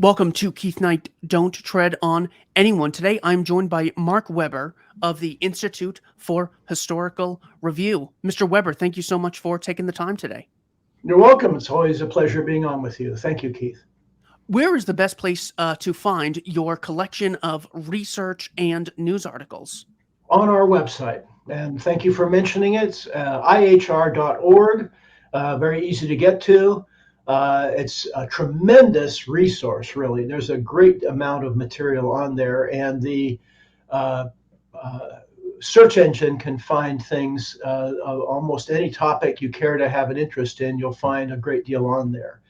Welcome to Keith Knight, Don't Tread on Anyone. Today I'm joined by Mark Weber of the Institute for Historical Review. Mr. Weber, thank you so much for taking the time today. You're welcome. It's always a pleasure being on with you. Thank you, Keith. Where is the best place to find your collection of research and news articles? On our website, and thank you for mentioning it, ihr.org, very easy to get to. It's a tremendous resource, really. There's a great amount of material on there, and the uh, search engine can find things, almost any topic you care to have an interest in, you'll find a great deal on there.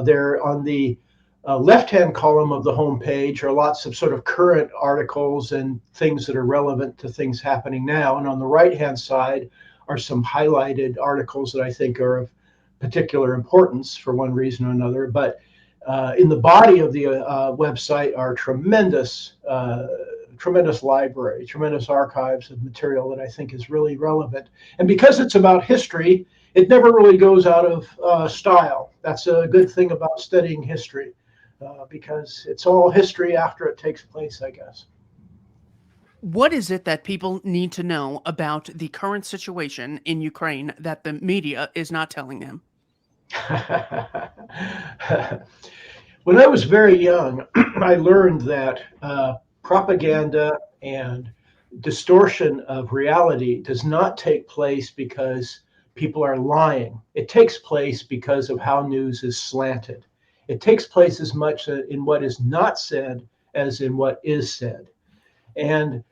There on the left-hand column of the homepage are lots of sort of current articles and things that are relevant to things happening now. And on the right-hand side are some highlighted articles that I think are of particular importance for one reason or another. But in the body of the website are tremendous library, tremendous archives of material that I think is really relevant. And because it's about history, it never really goes out of style. That's a good thing about studying history, because it's all history after it takes place, I guess. What is it that people need to know about the current situation in Ukraine that the media is not telling them? When I was very young, I learned that propaganda and distortion of reality does not take place because people are lying. It takes place because of how news is slanted. It takes place as much in what is not said as in what is said. And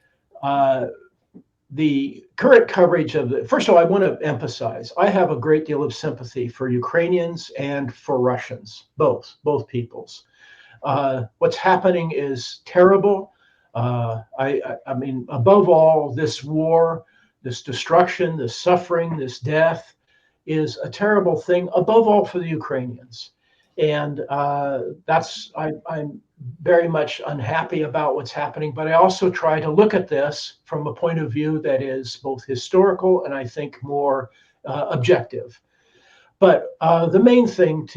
the current coverage of first of all, I want to emphasize, I have a great deal of sympathy for Ukrainians and for Russians, both peoples. What's happening is terrible. I mean, above all, this war, this destruction, this suffering, this death is a terrible thing, above all for the Ukrainians. And I'm very much unhappy about what's happening, but I also try to look at this from a point of view that is both historical and I think more objective. But the main thing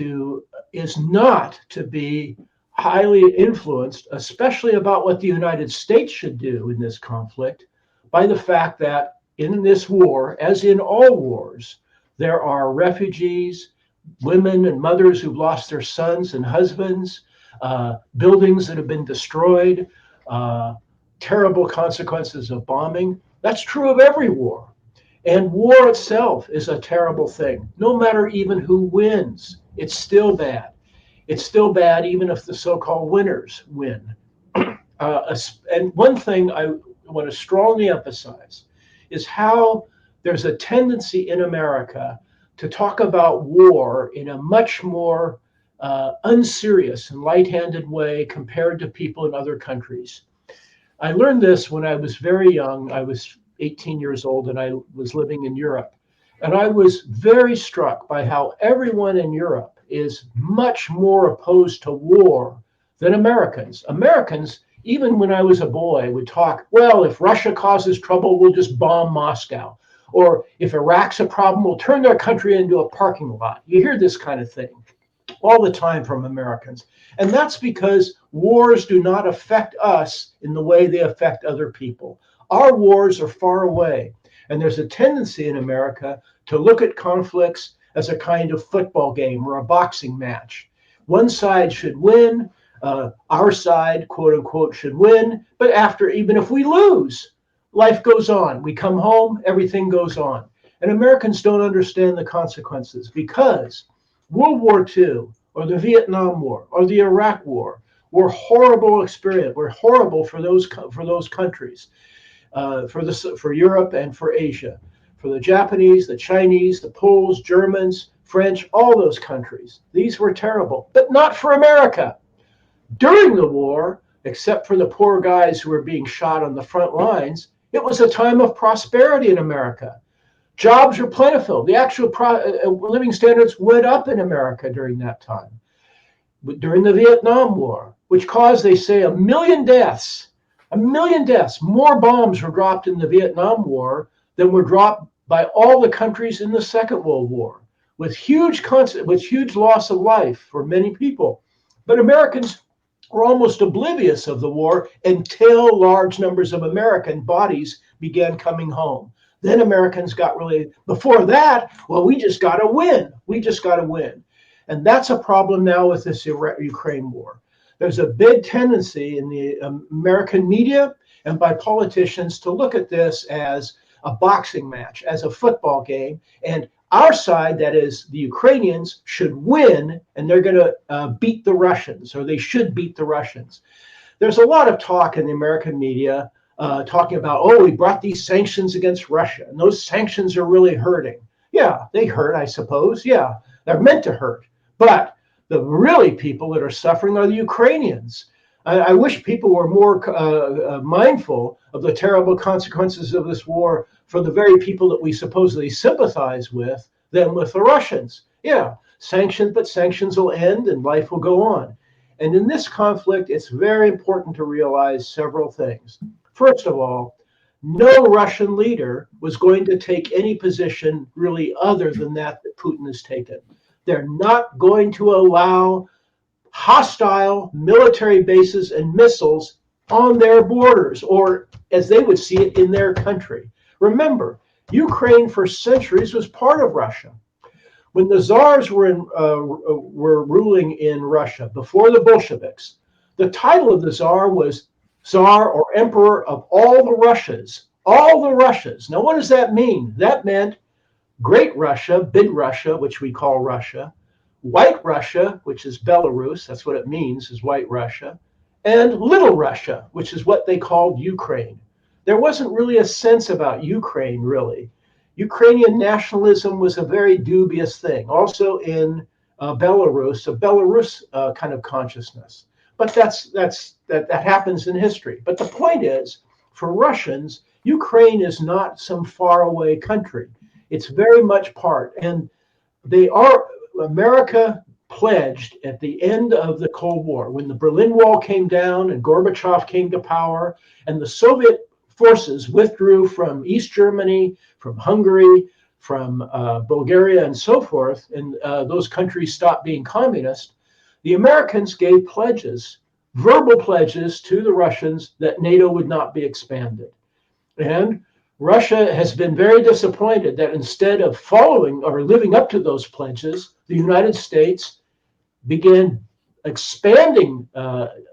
is not to be highly influenced, especially about what the United States should do in this conflict, by the fact that in this war, as in all wars, there are refugees, women and mothers who've lost their sons and husbands, buildings that have been destroyed, terrible consequences of bombing. That's true of every war. And war itself is a terrible thing. No matter even who wins, it's still bad. It's still bad even if the so-called winners win. And one thing I want to strongly emphasize is how there's a tendency in America to talk about war in a much more unserious and light-handed way compared to people in other countries. I learned this when I was very young. I was 18 years old and I was living in Europe. And I was very struck by how everyone in Europe is much more opposed to war than Americans. Americans, even when I was a boy, would talk, well, if Russia causes trouble, we'll just bomb Moscow. Or if Iraq's a problem, we'll turn their country into a parking lot. You hear this kind of thing all the time from Americans. And that's because wars do not affect us in the way they affect other people. Our wars are far away. And there's a tendency in America to look at conflicts as a kind of football game or a boxing match. One side should win. Our side, quote unquote, should win. But even if we lose, life goes on. We come home, everything goes on. And Americans don't understand the consequences because World War II or the Vietnam War or the Iraq War were horrible experience. Were horrible for those countries, for Europe and for Asia, for the Japanese, the Chinese, the Poles, Germans, French, all those countries. These were terrible, but not for America. During the war, except for the poor guys who were being shot on the front lines, it was a time of prosperity in America. Jobs were plentiful. The actual living standards went up in America during that time. During the Vietnam War, which caused, they say, 1 million deaths. 1 million deaths. More bombs were dropped in the Vietnam War than were dropped by all the countries in the Second World War, with huge loss of life for many people. But Americans were almost oblivious of the war until large numbers of American bodies began coming home. Then Americans got really, before that, well, we just got to win. We just got to win. And that's a problem now with this Ukraine war. There's a big tendency in the American media and by politicians to look at this as a boxing match, as a football game. And our side, that is the Ukrainians, should win, and they're going to beat the Russians, or they should beat the Russians. There's a lot of talk in the American media talking about, oh, we brought these sanctions against Russia, and those sanctions are really hurting. Yeah, they hurt, I suppose. Yeah, they're meant to hurt. But the really people that are suffering are the Ukrainians. I wish people were more mindful of the terrible consequences of this war for the very people that we supposedly sympathize with than with the Russians. Yeah, but sanctions will end and life will go on. And in this conflict, it's very important to realize several things. First of all, no Russian leader was going to take any position really other than that Putin has taken. They're not going to allow hostile military bases and missiles on their borders, or as they would see it, in their country. Remember, Ukraine for centuries was part of Russia. When the czars were ruling in Russia before the Bolsheviks, the title of the czar was Tsar or Emperor of all the Russias. All the Russias. Now, what does that mean? That meant Great Russia, Big Russia, which we call Russia, White Russia, which is Belarus, that's what it means, is White Russia, and Little Russia, which is what they called Ukraine. There wasn't really a sense about Ukraine, really. Ukrainian nationalism was a very dubious thing. Also in Belarus, a Belarus kind of consciousness. But that happens in history. But the point is, for Russians, Ukraine is not some faraway country. It's very much part. And America pledged at the end of the Cold War, when the Berlin Wall came down and Gorbachev came to power, and the Soviet forces withdrew from East Germany, from Hungary, from Bulgaria, and so forth, and those countries stopped being communist, the Americans gave pledges, verbal pledges to the Russians that NATO would not be expanded. And Russia has been very disappointed that instead of following or living up to those pledges, the United States began expanding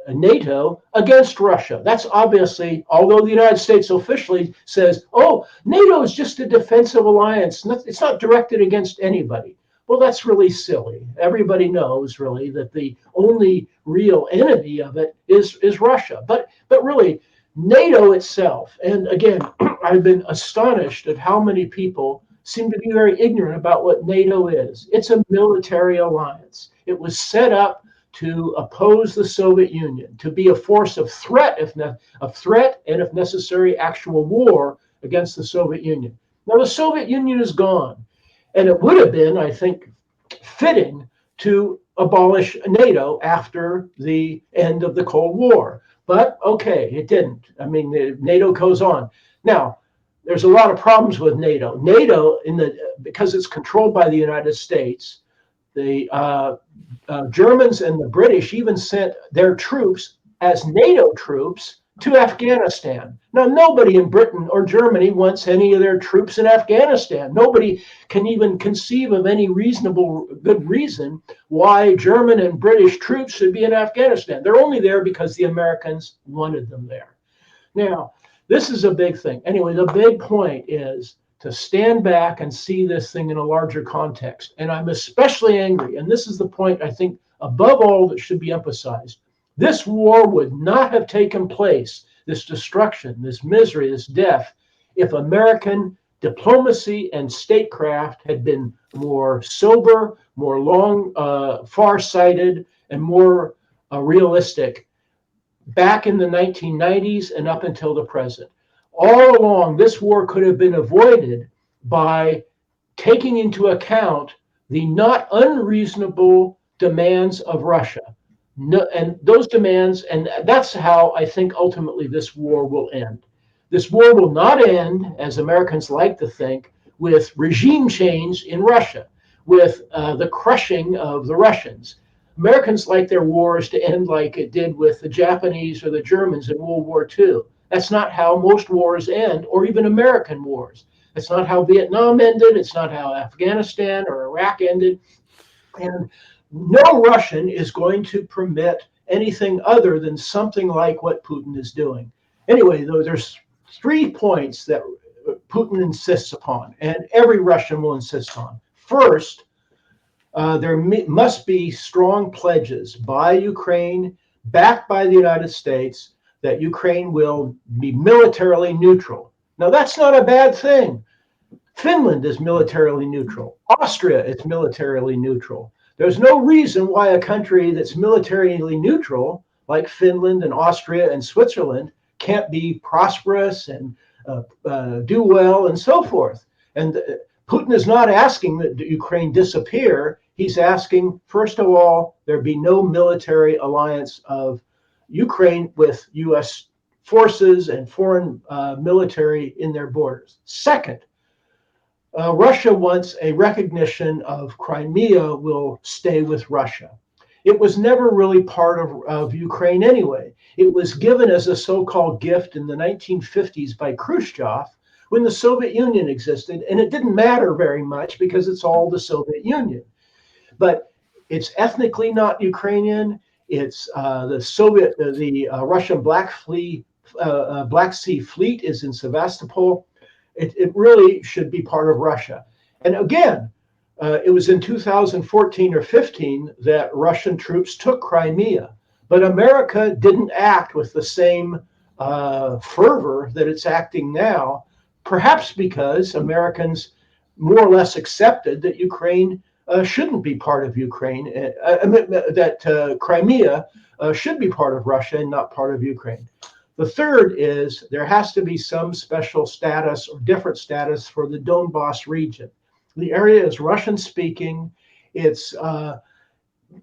NATO against Russia. That's obviously, although the United States officially says, oh, NATO is just a defensive alliance. It's not directed against anybody. Well, that's really silly. Everybody knows, really, that the only real enemy of it is Russia. But really, NATO itself, and again, I've been astonished at how many people seem to be very ignorant about what NATO is. It's a military alliance. It was set up to oppose the Soviet Union, to be a force of threat, and if necessary, actual war against the Soviet Union. Now, the Soviet Union is gone, and it would have been, I think, fitting to abolish NATO after the end of the Cold War. But okay, it didn't. I mean, NATO goes on. Now, there's a lot of problems with NATO. NATO, because it's controlled by the United States, the Germans and the British even sent their troops as NATO troops to Afghanistan. Now, nobody in Britain or Germany wants any of their troops in Afghanistan. Nobody can even conceive of any reasonable good reason why German and British troops should be in Afghanistan. They're only there because the Americans wanted them there. Now, this is a big thing. Anyway, the big point is to stand back and see this thing in a larger context. And I'm especially angry, and this is the point I think above all that should be emphasized. This war would not have taken place, this destruction, this misery, this death, if American diplomacy and statecraft had been more sober, more far-sighted, and more realistic back in the 1990s and up until the present. All along, this war could have been avoided by taking into account the not unreasonable demands of Russia. No, and those demands, and that's how I think ultimately this war will end. This war will not end, as Americans like to think, with regime change in Russia, with the crushing of the Russians. Americans like their wars to end like it did with the Japanese or the Germans in World War II. That's not how most wars end, or even American wars. That's not how Vietnam ended. It's not how Afghanistan or Iraq ended. And no Russian is going to permit anything other than something like what Putin is doing. Anyway, there's 3 points that Putin insists upon, and every Russian will insist on. First, there must be strong pledges by Ukraine, backed by the United States, that Ukraine will be militarily neutral. Now, that's not a bad thing. Finland is militarily neutral. Austria is militarily neutral. There's no reason why a country that's militarily neutral, like Finland and Austria and Switzerland, can't be prosperous and do well and so forth. And Putin is not asking that Ukraine disappear. He's asking, first of all, there be no military alliance of Ukraine with U.S. forces and foreign military in their borders. Second, Russia wants a recognition of Crimea will stay with Russia. It was never really part of Ukraine anyway. It was given as a so-called gift in the 1950s by Khrushchev when the Soviet Union existed, and it didn't matter very much because it's all the Soviet Union. But it's ethnically not Ukrainian. It's the Russian Black Sea Fleet is in Sevastopol. It really should be part of Russia. And again, it was in 2014 or 15 that Russian troops took Crimea, but America didn't act with the same fervor that it's acting now, perhaps because Americans more or less accepted that Ukraine shouldn't be part of Ukraine, that Crimea should be part of Russia and not part of Ukraine. The third is there has to be some special status or different status for the Donbas region. The area is Russian speaking. It's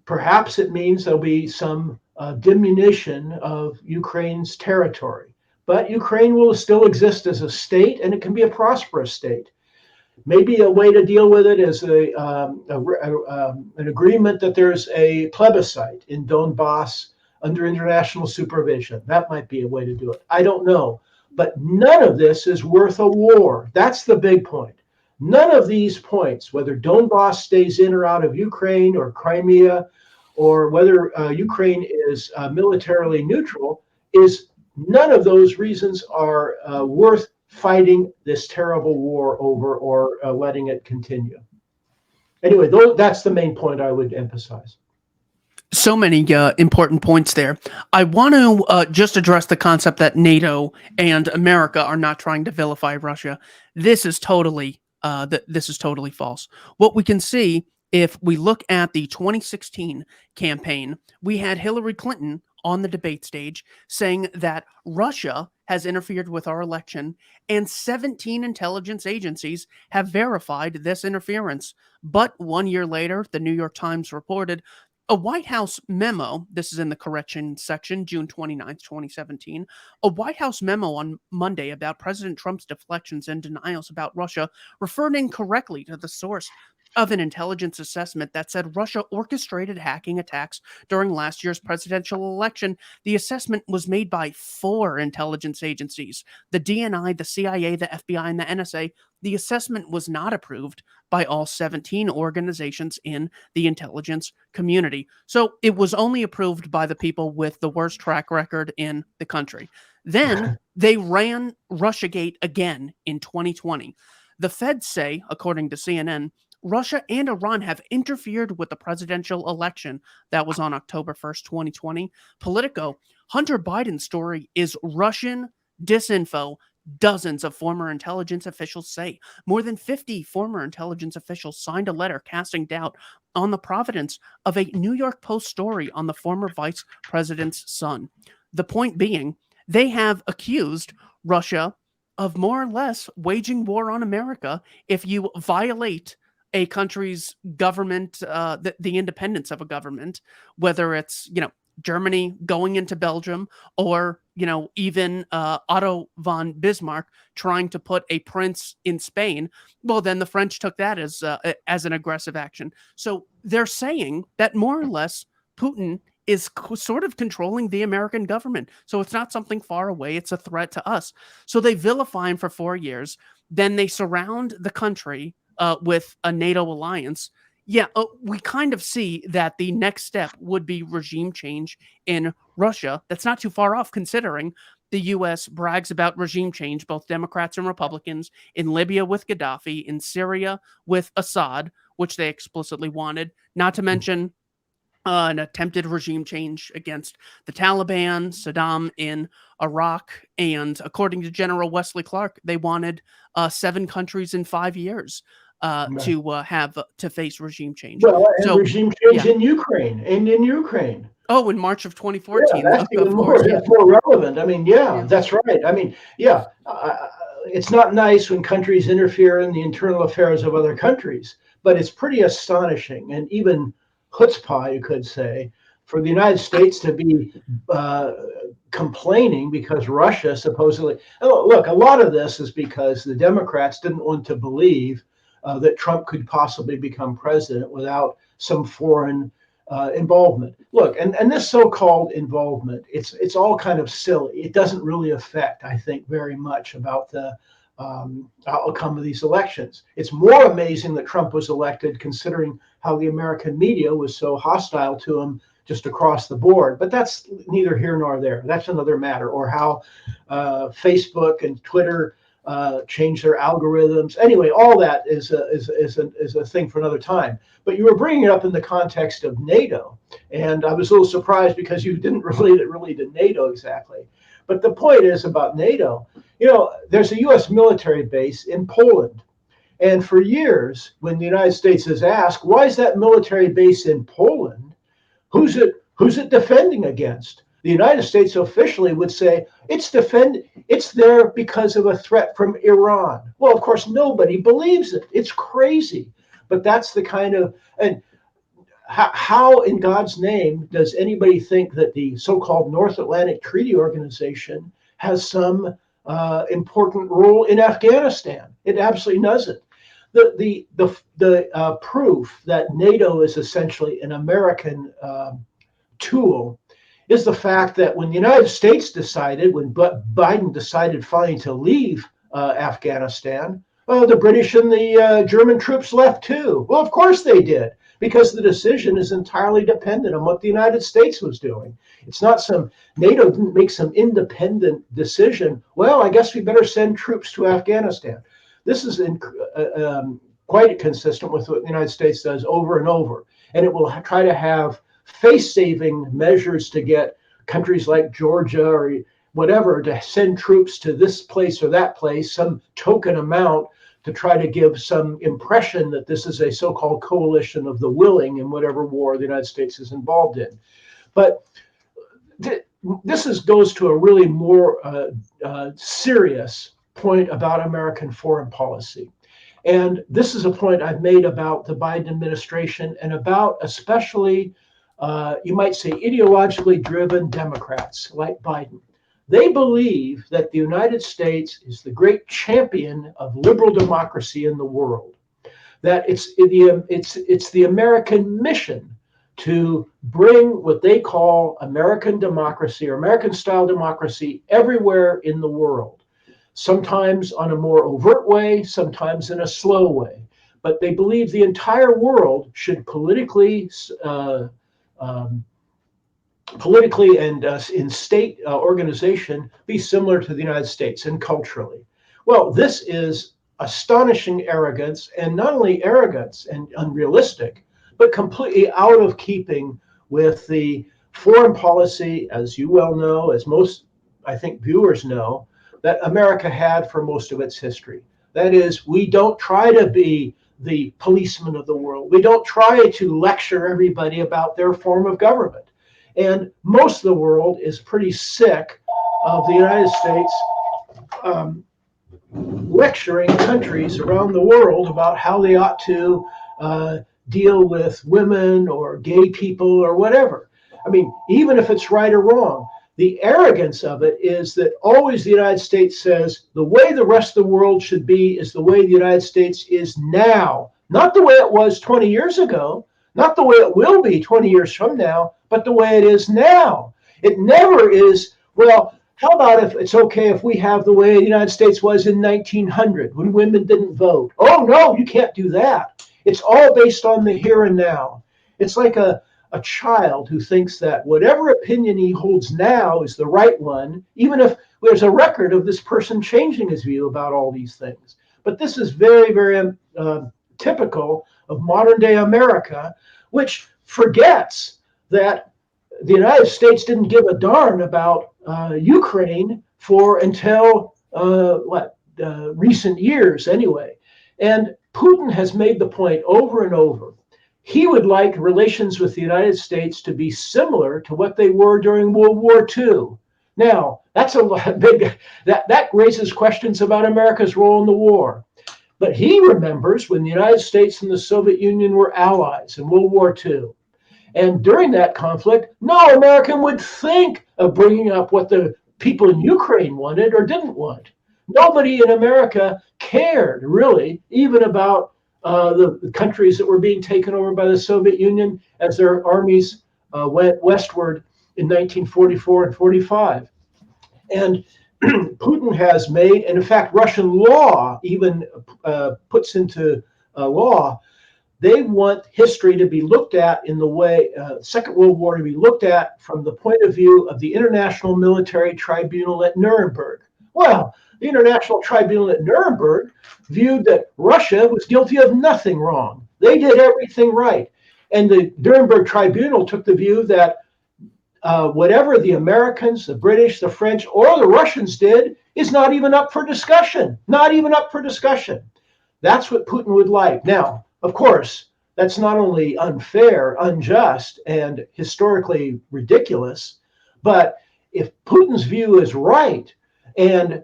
perhaps it means there'll be some diminution of Ukraine's territory, but Ukraine will still exist as a state, and it can be a prosperous state. Maybe a way to deal with it is an agreement that there's a plebiscite in Donbas under international supervision. That might be a way to do it. I don't know. But none of this is worth a war. That's the big point. None of these points, whether Donbas stays in or out of Ukraine or Crimea, or whether Ukraine is militarily neutral, none of those reasons are worth fighting this terrible war over or letting it continue. Anyway, that's the main point I would emphasize. So many important points there. I want to just address the concept that NATO and America are not trying to vilify Russia. This is totally false. What we can see if we look at the 2016 campaign, we had Hillary Clinton on the debate stage saying that Russia has interfered with our election, and 17 intelligence agencies have verified this interference. But 1 year later, the New York Times reported a White House memo, this is in the correction section, June 29th, 2017, a White House memo on Monday about President Trump's deflections and denials about Russia referred incorrectly to the source of an intelligence assessment that said Russia orchestrated hacking attacks during last year's presidential election. The assessment was made by 4 intelligence agencies, the DNI, the CIA, the FBI, and the NSA. The assessment was not approved by all 17 organizations in the intelligence community. So it was only approved by the people with the worst track record in the country. Then they ran Russiagate again in 2020. The feds say, according to CNN, Russia and Iran have interfered with the presidential election. That was on October 1st, 2020. Politico, Hunter Biden's story is Russian disinfo. Dozens of former intelligence officials say. More than 50 former intelligence officials signed a letter casting doubt on the provenance of a New York Post story on the former vice president's son. The point being, they have accused Russia of more or less waging war on America if you violate a country's government, the independence of a government, whether it's, Germany going into Belgium, or, even Otto von Bismarck trying to put a prince in Spain. Well, then the French took that as an aggressive action. So they're saying that more or less Putin is sort of controlling the American government. So it's not something far away. It's a threat to us. So they vilify him for 4 years. Then they surround the country with a NATO alliance. Yeah, we kind of see that the next step would be regime change in Russia. That's not too far off, considering the U.S. brags about regime change, both Democrats and Republicans, in Libya with Gaddafi, in Syria with Assad, which they explicitly wanted, not to mention an attempted regime change against the Taliban, Saddam in Iraq, and according to General Wesley Clark, they wanted 7 countries in 5 years to face regime change. Well, and So regime change yeah. in Ukraine and in Ukraine. Oh, in March of 2014, Yeah, that's even of more. course, yeah. That's more relevant. I mean, yeah, Yeah. that's right. I mean, yeah, it's not nice when countries interfere in the internal affairs of other countries, but it's pretty astonishing and even chutzpah, you could say, for the United States to be complaining because Russia supposedly. Oh, look, a lot of this is because the Democrats didn't want to believe that Trump could possibly become president without some foreign involvement. Look, and this so-called involvement, it's all kind of silly. It doesn't really affect, I think, very much about the outcome of these elections. It's more amazing that Trump was elected, considering how the American media was so hostile to him just across the board. But that's neither here nor there. That's another matter. Or how Facebook and Twitter change their algorithms. Anyway, all that is a thing for another time. But you were bringing it up in the context of NATO, and I was a little surprised because you didn't relate it really to NATO exactly. But the point is about NATO. You know, there's a U.S. military base in Poland, and for years, when the United States is asked, why is that military base in Poland? Who's it defending against? The United States officially would say it's there because of a threat from Iran. Well, of course, nobody believes it. It's crazy. But that's the kind of, and how in God's name does anybody think that the so-called North Atlantic Treaty Organization has some important role in Afghanistan? It absolutely doesn't. The proof that NATO is essentially an American tool is the fact that when the United States decided, when Biden decided finally to leave Afghanistan, well, the British and the German troops left too. Well, of course they did, because the decision is entirely dependent on what the United States was doing. It's not NATO didn't make some independent decision. Well, I guess we better send troops to Afghanistan. This is quite consistent with what the United States does over and over. And it will try to have face-saving measures to get countries like Georgia or whatever to send troops to this place or that place, some token amount, to try to give some impression that this is a so-called coalition of the willing in whatever war the United States is involved in. But this goes to a really more serious point about American foreign policy. And this is a point I've made about the Biden administration and about especially, you might say, ideologically driven Democrats like Biden. They believe that the United States is the great champion of liberal democracy in the world, that it's the American mission to bring what they call American democracy or American-style democracy everywhere in the world, sometimes on a more overt way, sometimes in a slow way. But they believe the entire world should politically and in state organization be similar to the United States and culturally. Well, this is astonishing arrogance, and not only arrogance and unrealistic, but completely out of keeping with the foreign policy, as you well know, as most, I think, viewers know, that America had for most of its history. That is, we don't try to be the policeman of the world. We don't try to lecture everybody about their form of government. And most of the world is pretty sick of the United States lecturing countries around the world about how they ought to deal with women or gay people or whatever. I mean, even if it's right or wrong, the arrogance of it is that always the United States says the way the rest of the world should be is the way the United States is now, not the way it was 20 years ago, Not the way it will be 20 years from now, but the way it is now. It never is, well, how about if it's okay if we have the way the United States was in 1900 when women didn't vote? Oh, no, you can't do that. It's all based on the here and now. It's like a child who thinks that whatever opinion he holds now is the right one, even if there's a record of this person changing his view about all these things. But this is very, very typical of modern day America, which forgets that the United States didn't give a darn about Ukraine until recent years anyway. And Putin has made the point over and over. He would like relations with the United States to be similar to what they were during World War II. Now, that's a big, that raises questions about America's role in the war. But he remembers when the United States and the Soviet Union were allies in World War II. And during that conflict, no American would think of bringing up what the people in Ukraine wanted or didn't want. Nobody in America cared, really, even about the countries that were being taken over by the Soviet Union as their armies went westward in 1944 and 45. And Putin has made, and in fact, Russian law even puts into law, they want history to be looked at in the way, Second World War to be looked at from the point of view of the International Military Tribunal at Nuremberg. Well, the International Tribunal at Nuremberg viewed that Russia was guilty of nothing wrong. They did everything right. And the Nuremberg Tribunal took the view that whatever the Americans, the British, the French, or the Russians did is not even up for discussion. Not even up for discussion. That's what Putin would like. Now, of course, that's not only unfair, unjust, and historically ridiculous, but if Putin's view is right and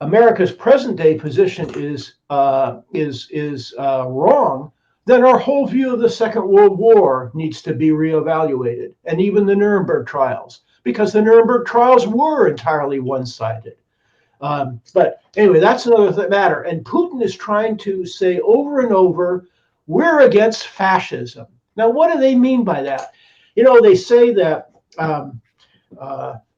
America's present-day position is wrong, then our whole view of the Second World War needs to be reevaluated, and even the Nuremberg trials, because the Nuremberg trials were entirely one-sided. But anyway, that's another matter. And Putin is trying to say over and over, we're against fascism. Now, what do they mean by that? You know, they say that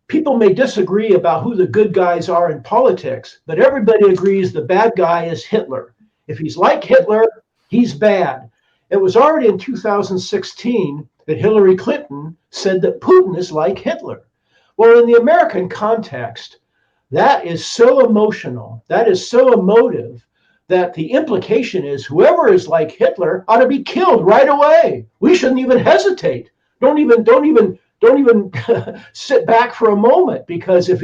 people may disagree about who the good guys are in politics, but everybody agrees the bad guy is Hitler. If he's like Hitler, he's bad. It was already in 2016 that Hillary Clinton said that Putin is like Hitler. Well, in the American context, that is so emotional, that is so emotive, that the implication is whoever is like Hitler ought to be killed right away. We shouldn't even hesitate. Don't even sit back for a moment, because if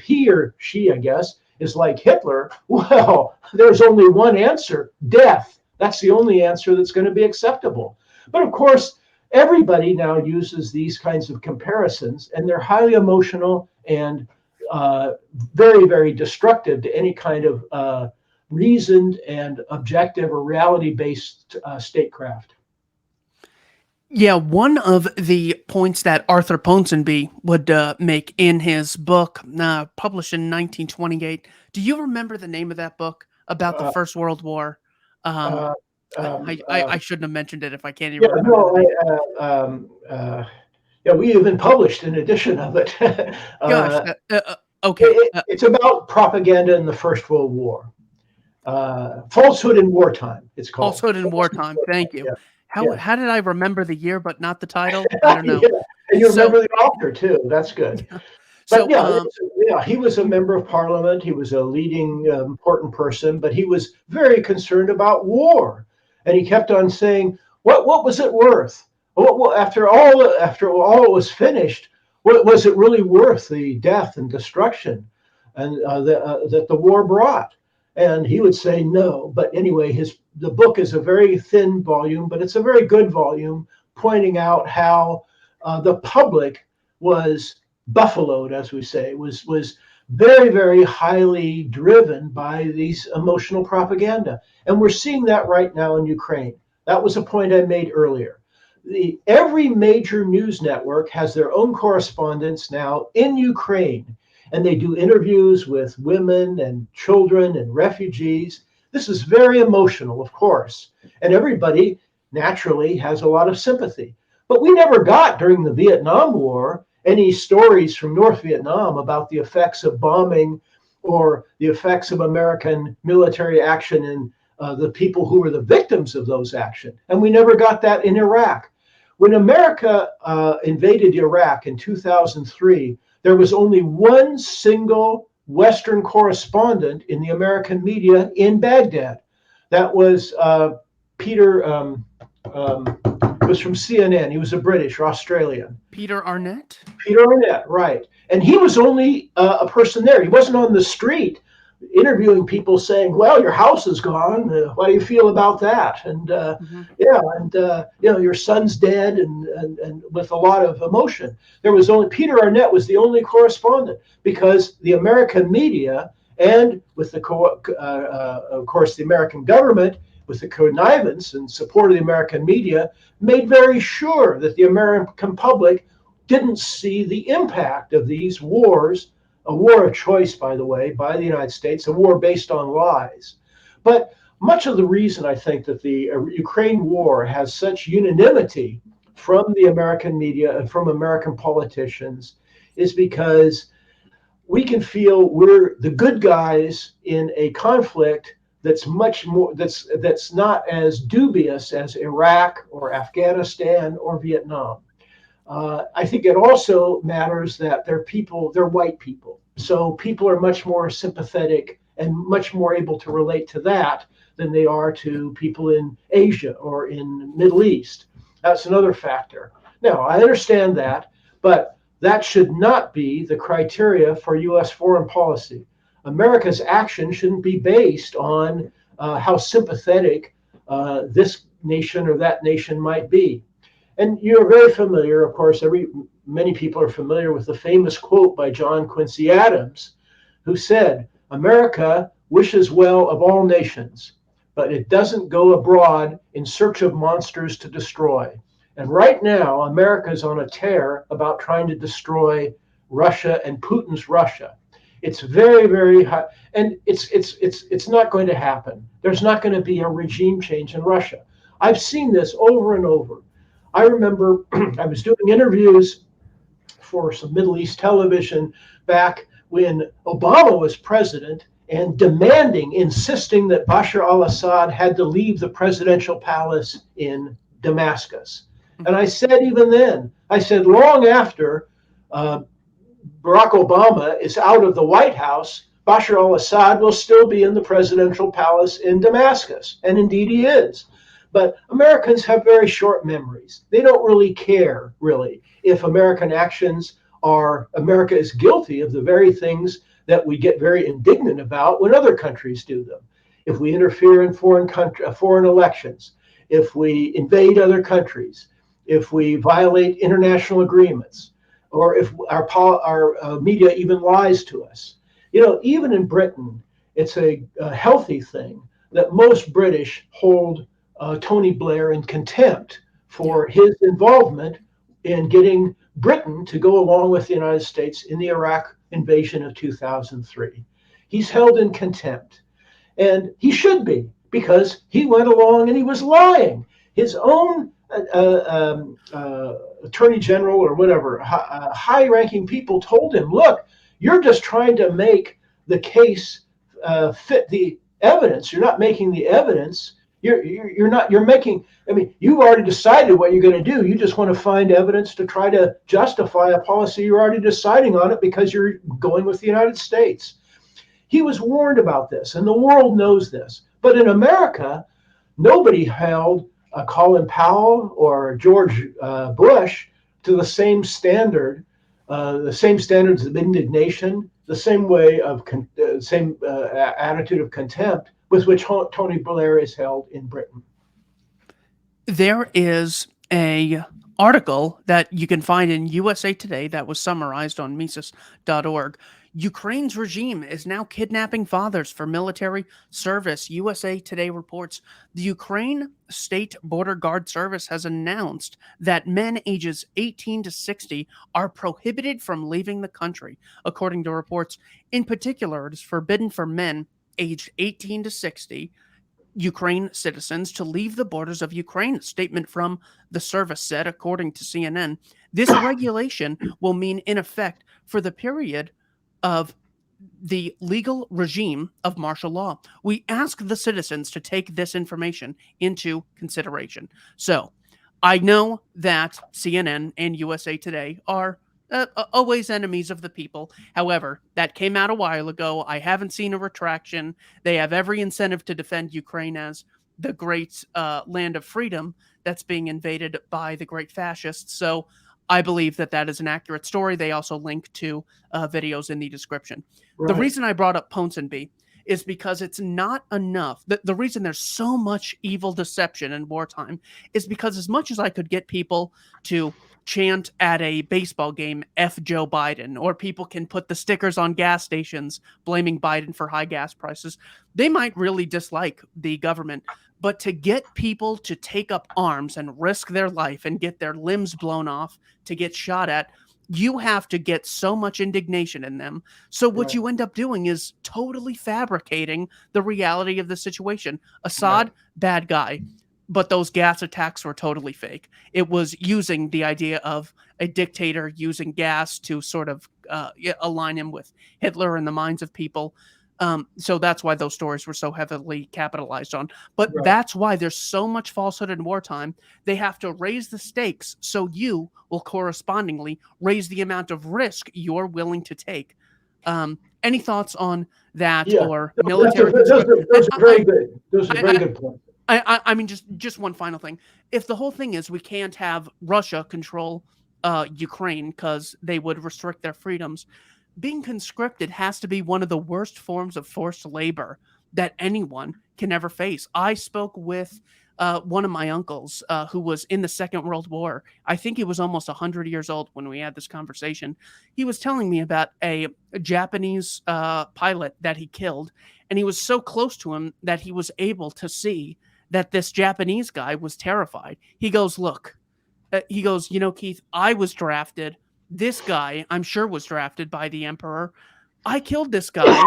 he or she, I guess, is like Hitler, well, there's only one answer: death. That's the only answer that's going to be acceptable. But of course, everybody now uses these kinds of comparisons, and they're highly emotional and very, very destructive to any kind of reasoned and objective or reality-based statecraft. Yeah, one of the points that Arthur Ponsonby would make in his book, published in 1928. Do you remember the name of that book about the First World War? I shouldn't have mentioned it if I can't even remember. Yeah, we even published an edition of it. Gosh, okay. It's about propaganda in the First World War. Falsehood in Wartime, it's called. Falsehood in Wartime. Thank you. Yeah. How did I remember the year but not the title? I don't know. Yeah. And you remember the author too. That's good. Yeah. But So, he was a member of parliament. He was a leading important person, but he was very concerned about war. And he kept on saying, what was it worth? After all was finished, was it really worth the death and destruction and that the war brought? And he would say no. But anyway, the book is a very thin volume, but it's a very good volume, pointing out how the public was buffaloed, as we say, was very, very highly driven by these emotional propaganda. And we're seeing that right now in Ukraine. That was a point I made earlier. Every major news network has their own correspondents now in Ukraine, and they do interviews with women and children and refugees. This is very emotional, of course. And everybody naturally has a lot of sympathy. But we never got during the Vietnam War any stories from North Vietnam about the effects of bombing or the effects of American military action and the people who were the victims of those actions. And we never got that in Iraq. When America invaded Iraq in 2003, there was only one single Western correspondent in the American media in Baghdad. That was Peter, was from CNN. He was a British or Australian. Peter Arnett? Peter Arnett, right. And he was only a person there. He wasn't on the street interviewing people saying, well, your house is gone. How do you feel about that? And your son's dead, and with a lot of emotion. There was only Peter Arnett was the only correspondent, because the American media and with the of course the American government, with the connivance and support of the American media, made very sure that the American public didn't see the impact of these wars. A war of choice, by the way, by the United States, a war based on lies. But much of the reason I think that the Ukraine war has such unanimity from the American media and from American politicians is because we can feel we're the good guys in a conflict that's much more, that's not as dubious as Iraq or Afghanistan or Vietnam. I think it also matters that they're white people. So people are much more sympathetic and much more able to relate to that than they are to people in Asia or in Middle East. That's another factor. Now, I understand that, but that should not be the criteria for U.S. foreign policy. America's action shouldn't be based on how sympathetic this nation or that nation might be. And you're very familiar, of course, many people are familiar with the famous quote by John Quincy Adams, who said, America wishes well of all nations, but it doesn't go abroad in search of monsters to destroy. And right now, America is on a tear about trying to destroy Russia and Putin's Russia. It's very, very high, and it's not going to happen. There's not going to be a regime change in Russia. I've seen this over and over. I remember I was doing interviews for some Middle East television back when Obama was president and insisting that Bashar al-Assad had to leave the presidential palace in Damascus. And I said, even then, long after Barack Obama is out of the White House, Bashar al-Assad will still be in the presidential palace in Damascus. And indeed he is. But Americans have very short memories. They don't really care, really, if American actions America is guilty of the very things that we get very indignant about when other countries do them. If we interfere in foreign elections, if we invade other countries, if we violate international agreements, or if our media even lies to us. Even in Britain, it's a healthy thing that most British hold Tony Blair in contempt for his involvement in getting Britain to go along with the United States in the Iraq invasion of 2003. He's held in contempt. And he should be, because he went along and he was lying. His own attorney general or whatever, high-ranking people told him, look, you're just trying to make the case fit the evidence. You're not making the evidence. You're making, you've already decided what you're going to do. You just want to find evidence to try to justify a policy. You're already deciding on it because you're going with the United States. He was warned about this, and the world knows this. But in America, nobody held Colin Powell or George Bush to the same standard, the same standards of indignation, the same way of same attitude of contempt with which Tony Blair is held in Britain. There is a article that you can find in USA Today that was summarized on Mises.org. Ukraine's regime is now kidnapping fathers for military service. USA Today reports the Ukraine State Border Guard Service has announced that men ages 18 to 60 are prohibited from leaving the country. According to reports, in particular, it is forbidden for men aged 18 to 60 Ukraine citizens to leave the borders of Ukraine. A statement from the service said, according to CNN, this regulation will mean, in effect, for the period of the legal regime of martial law. We ask the citizens to take this information into consideration. So I know that CNN and USA Today are always enemies of the people. However, that came out a while ago. I haven't seen a retraction. They have every incentive to defend Ukraine as the great land of freedom that's being invaded by the great fascists. So I believe that that is an accurate story. They also link to videos in the description. The Right. reason I brought up Ponsonby is because it's not enough. The reason there's so much evil deception in wartime is because, as much as I could get people to chant at a baseball game, F Joe Biden, or people can put the stickers on gas stations blaming Biden for high gas prices, they might really dislike the government. But to get people to take up arms and risk their life and get their limbs blown off to get shot at, you have to get so much indignation in them. So what Right. you end up doing is totally fabricating the reality of the situation. Assad, bad guy, but those gas attacks were totally fake. It was using the idea of a dictator using gas to sort of align him with Hitler in the minds of people. So that's why those stories were so heavily capitalized on. But Right. that's why there's so much falsehood in wartime. They have to raise the stakes so you will correspondingly raise the amount of risk you're willing to take. Any thoughts on that Yeah. or No, military those conscription? are very good. Those are very good points. I mean, just one final thing. If the whole thing is we can't have Russia control Ukraine because they would restrict their freedoms, being conscripted has to be one of the worst forms of forced labor that anyone can ever face. I spoke with one of my uncles who was in the Second World War. I think he was almost 100 years old when we had this conversation. He was telling me about a Japanese pilot that he killed, and he was so close to him that he was able to see that this Japanese guy was terrified. He goes, look, he goes, you know, Keith, I was drafted. This guy, I'm sure, was drafted by the emperor. I killed this guy,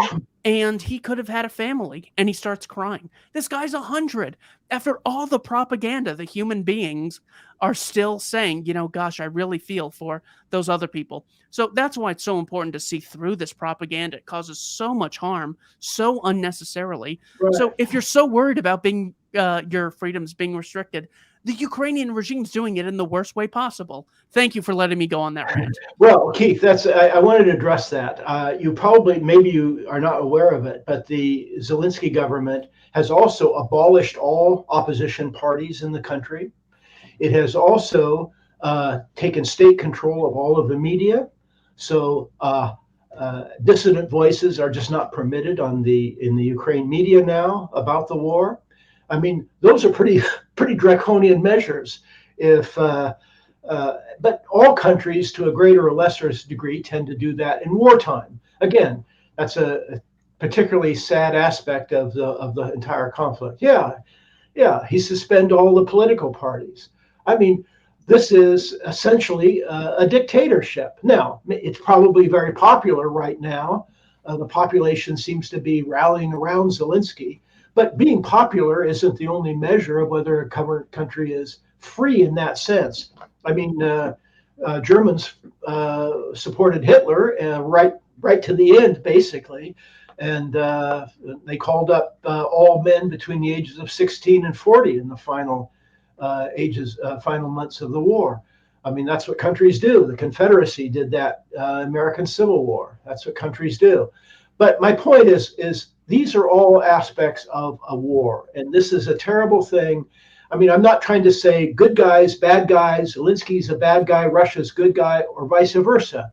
and he could have had a family. And he starts crying. This guy's 100. After all the propaganda, the human beings are still saying, you know, gosh, I really feel for those other people. So that's why it's so important to see through this propaganda. It causes so much harm, so unnecessarily. Right. So if you're so worried about being your freedoms being restricted, the Ukrainian regime's doing it in the worst way possible. Thank you for letting me go on that rant. Well, Keith, I wanted to address that. You probably, maybe you are not aware of it, but the Zelensky government has also abolished all opposition parties in the country. It has also taken state control of all of the media. So dissident voices are just not permitted in the Ukraine media now about the war. I mean, those are pretty draconian measures. But all countries, to a greater or lesser degree, tend to do that in wartime. Again, that's a particularly sad aspect of the entire conflict. Yeah, he suspended all the political parties. I mean, this is essentially a dictatorship. Now, it's probably very popular right now. The population seems to be rallying around Zelensky. But being popular isn't the only measure of whether a country is free in that sense. I mean, Germans supported Hitler right to the end, basically, and they called up all men between the ages of 16 and 40 in the final months of the war. I mean, that's what countries do. The Confederacy did that, American Civil War. That's what countries do. But my point is these are all aspects of a war, and this is a terrible thing. I mean, I'm not trying to say good guys, bad guys, Zelensky's a bad guy, Russia's good guy, or vice versa.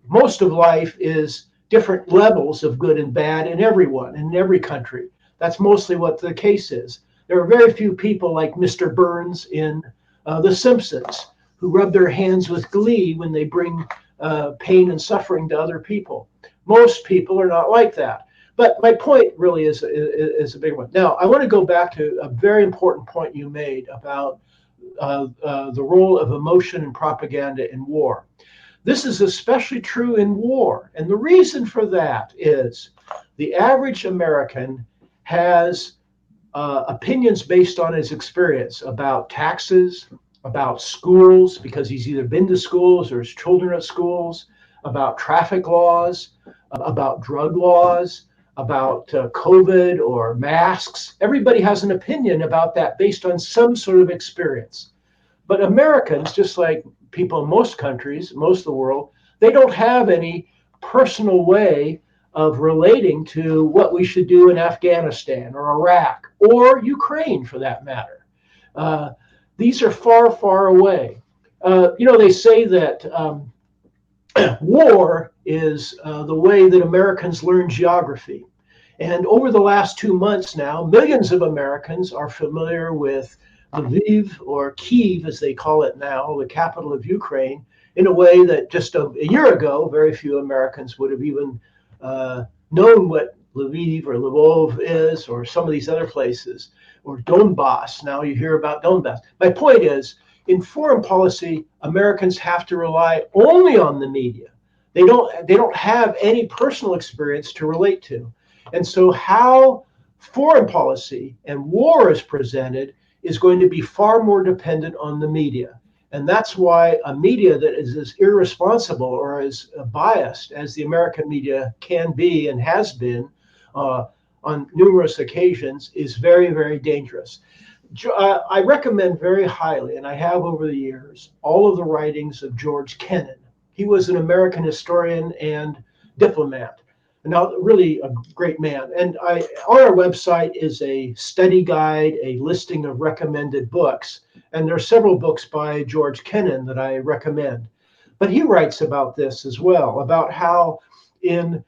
Most of life is different levels of good and bad in everyone, in every country. That's mostly what the case is. There are very few people like Mr. Burns in The Simpsons who rub their hands with glee when they bring pain and suffering to other people. Most people are not like that. But my point really is a big one. Now, I want to go back to a very important point you made about the role of emotion and propaganda in war. This is especially true in war. And the reason for that is the average American has opinions based on his experience about taxes, about schools, because he's either been to schools or his children at schools, about traffic laws, about drug laws, about COVID or masks. Everybody has an opinion about that based on some sort of experience. But Americans, just like people in most countries, most of the world, they don't have any personal way of relating to what we should do in Afghanistan or Iraq or Ukraine, for that matter. These are far, far away. They say that war is the way that Americans learn geography. And over the last 2 months now, millions of Americans are familiar with Lviv, or Kyiv, as they call it now, the capital of Ukraine, in a way that just a year ago, very few Americans would have even known what Lviv or Lvov is, or some of these other places, or Donbass. Now you hear about Donbass. My point is, in foreign policy, Americans have to rely only on the media. They don't have any personal experience to relate to. And so how foreign policy and war is presented is going to be far more dependent on the media. And that's why a media that is as irresponsible or as biased as the American media can be and has been on numerous occasions is very, very dangerous. I recommend very highly, and I have over the years, all of the writings of George Kennan. He was an American historian and diplomat. Now, really a great man. And on our website is a study guide, a listing of recommended books. And there are several books by George Kennan that I recommend. But he writes about this as well, about how in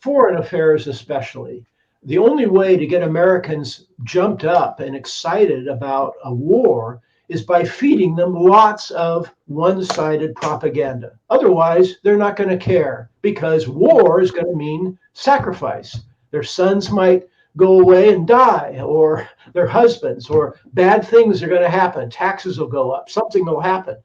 foreign affairs especially, the only way to get Americans jumped up and excited about a war is by feeding them lots of one-sided propaganda. Otherwise, they're not going to care, because war is going to mean sacrifice. Their sons might go away and die, or their husbands, or bad things are going to happen. Taxes will go up, something will happen.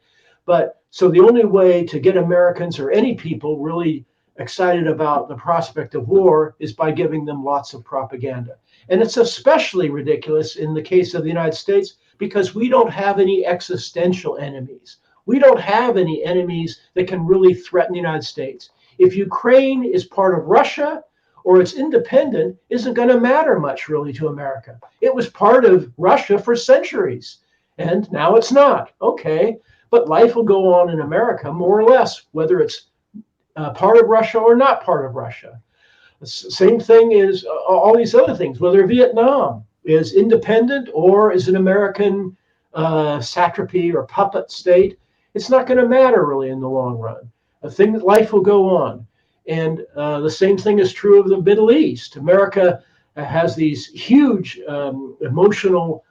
But so the only way to get Americans or any people really excited about the prospect of war is by giving them lots of propaganda. And it's especially ridiculous in the case of the United States, because we don't have any existential enemies. We don't have any enemies that can really threaten the United States. If Ukraine is part of Russia or it's independent, isn't going to matter much really to America. It was part of Russia for centuries, and now it's not. Okay, but life will go on in America more or less, whether it's part of Russia or not part of Russia. Same thing is all these other things, whether Vietnam is independent or is an American satrapy or puppet state. It's not going to matter really in the long run. Life will go on. And the same thing is true of the Middle East. America has these huge emotional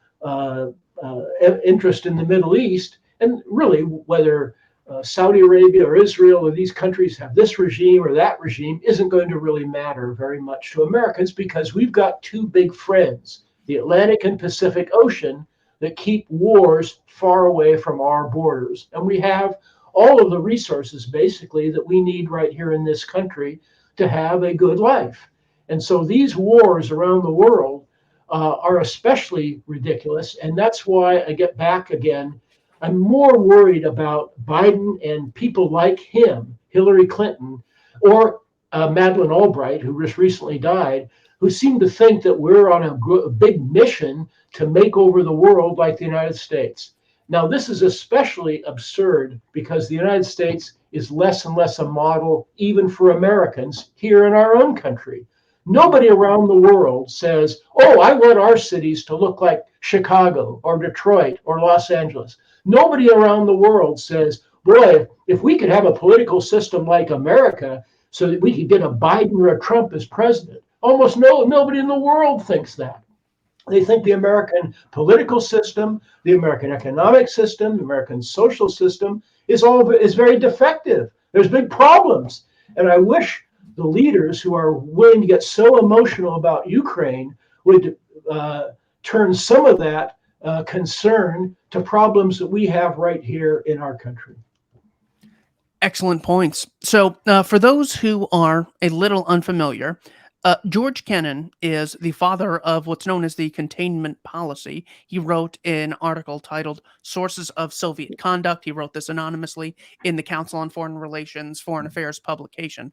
interest in the Middle East. And really, whether Saudi Arabia or Israel or these countries have this regime or that regime isn't going to really matter very much to Americans, because we've got two big friends, the Atlantic and Pacific Ocean, that keep wars far away from our borders. And we have all of the resources basically that we need right here in this country to have a good life. And so these wars around the world are especially ridiculous. And that's why I get back again. I'm more worried about Biden and people like him, Hillary Clinton, or Madeleine Albright, who just recently died, who seem to think that we're on a big mission to make over the world like the United States. Now, this is especially absurd because the United States is less and less a model even for Americans here in our own country. Nobody around the world says, oh, I want our cities to look like Chicago or Detroit or Los Angeles. Nobody around the world says, boy, if we could have a political system like America so that we could get a Biden or a Trump as president. Almost nobody in the world thinks that. They think the American political system, the American economic system, the American social system is very defective. There's big problems. And I wish the leaders who are willing to get so emotional about Ukraine would turn some of that concern to problems that we have right here in our country. Excellent points. So for those who are a little unfamiliar, George Kennan is the father of what's known as the containment policy. He wrote an article titled Sources of Soviet Conduct. He wrote this anonymously in the Council on Foreign Relations, Foreign Affairs publication.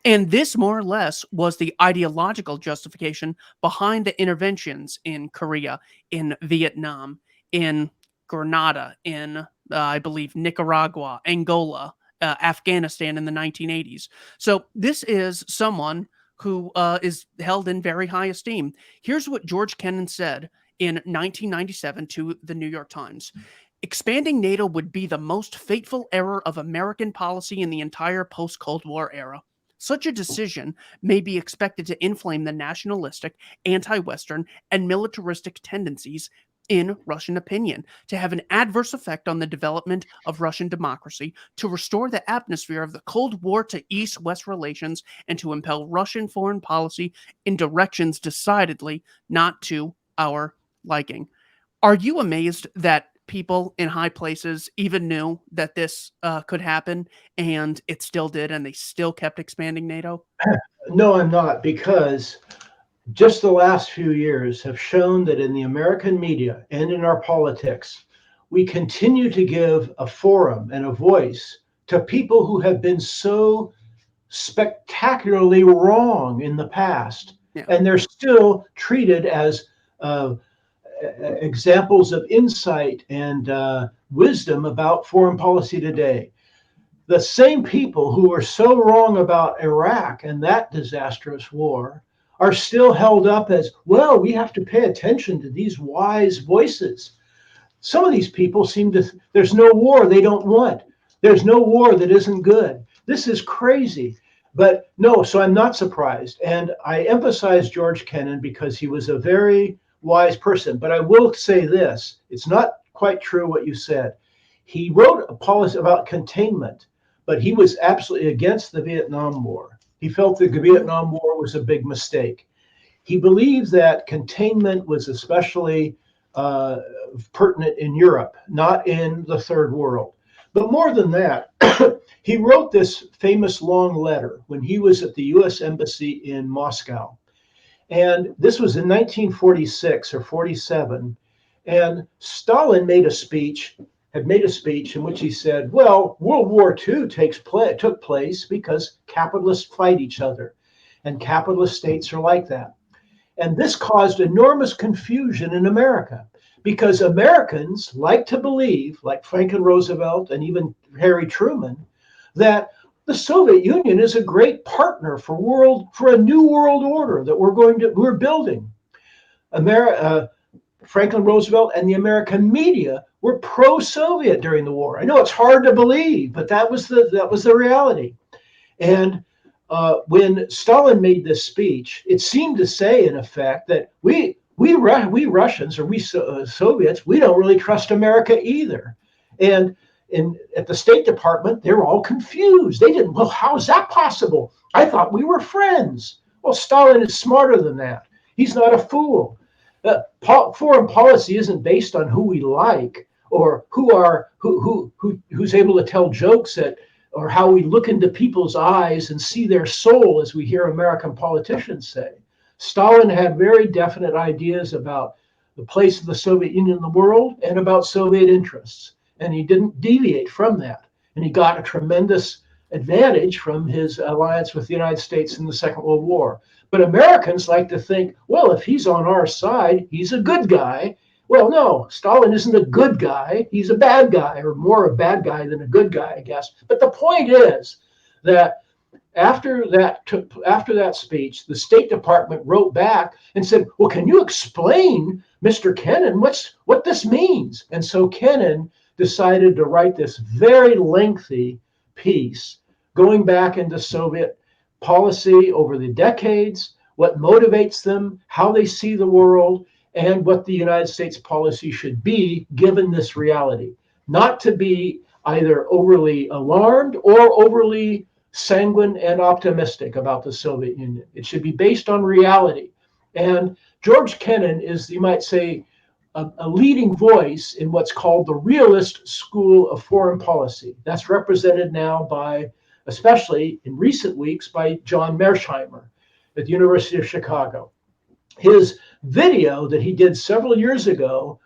And this more or less was the ideological justification behind the interventions in Korea, in Vietnam, in Grenada, in, I believe, Nicaragua, Angola, Afghanistan in the 1980s. So this is someone who is held in very high esteem. Here's what George Kennan said in 1997 to the New York Times. Expanding NATO would be the most fateful error of American policy in the entire post-Cold War era. Such a decision may be expected to inflame the nationalistic, anti-Western, and militaristic tendencies in Russian opinion, to have an adverse effect on the development of Russian democracy, to restore the atmosphere of the Cold War to East-West relations, and to impel Russian foreign policy in directions decidedly not to our liking. Are you amazed that people in high places even knew that this could happen, and it still did, and they still kept expanding NATO? No, I'm not, because just the last few years have shown that in the American media and in our politics, we continue to give a forum and a voice to people who have been so spectacularly wrong in the past. Yeah. And they're still treated as examples of insight and wisdom about foreign policy today. The same people who were so wrong about Iraq and that disastrous war are still held up as, well, we have to pay attention to these wise voices. Some of these people seem to, there's no war they don't want. There's no war that isn't good. This is crazy. But no, so I'm not surprised. And I emphasize George Kennan because he was a very wise person. But I will say this, it's not quite true what you said. He wrote a policy about containment, but he was absolutely against the Vietnam War. He felt the Vietnam War was a big mistake. He believed that containment was especially pertinent in Europe, not in the third world. But more than that, he wrote this famous long letter when he was at the US Embassy in Moscow. And this was in 1946 or 47. And Stalin had made a speech in which he said, well, World War II took place because capitalists fight each other, and capitalist states are like that. And this caused enormous confusion in America because Americans like to believe, like Franklin Roosevelt and even Harry Truman, that the Soviet Union is a great partner for a new world order that we're building. Franklin Roosevelt and the American media were pro-Soviet during the war. I know it's hard to believe, but that was the reality. And when Stalin made this speech, it seemed to say, in effect, that we Russians, or we Soviets, we don't really trust America either. And at the State Department, they were all confused. They didn't, well, how is that possible? I thought we were friends. Well, Stalin is smarter than that. He's not a fool. Foreign policy isn't based on who we like or who's able to tell jokes or how we look into people's eyes and see their soul, as we hear American politicians say. Stalin had very definite ideas about the place of the Soviet Union in the world and about Soviet interests. And he didn't deviate from that. And he got a tremendous advantage from his alliance with the United States in the Second World War. But Americans like to think, well, if he's on our side, he's a good guy. Well, no, Stalin isn't a good guy. He's a bad guy, or more a bad guy than a good guy, I guess. But the point is that after that speech, the State Department wrote back and said, well, can you explain, Mr. Kennan, what this means? And so Kennan decided to write this very lengthy piece going back into Soviet policy over the decades, what motivates them, how they see the world, and what the United States policy should be given this reality. Not to be either overly alarmed or overly sanguine and optimistic about the Soviet Union. It should be based on reality. And George Kennan is, you might say, a leading voice in what's called the realist school of foreign policy. That's represented now by, especially in recent weeks, by John Mearsheimer. at the University of Chicago. His video that he did several years ago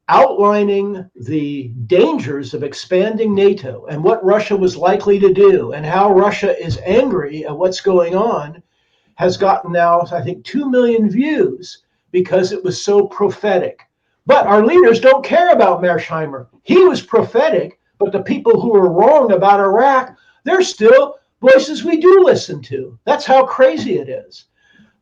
outlining the dangers of expanding NATO and what Russia was likely to do and how Russia is angry at what's going on has gotten now, I think, 2 million views because it was so prophetic. But our leaders don't care about Mearsheimer. He was prophetic, but the people who were wrong about Iraq, they're still voices we do listen to. That's how crazy it is.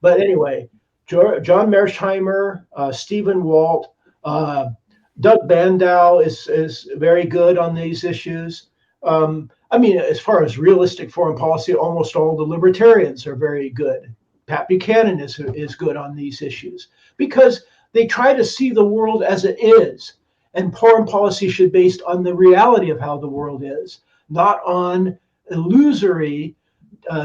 But anyway, John Mearsheimer, Stephen Walt, Doug Bandow is very good on these issues. I mean, as far as realistic foreign policy, almost all the libertarians are very good. Pat Buchanan is good on these issues because they try to see the world as it is. And foreign policy should be based on the reality of how the world is, not on illusory,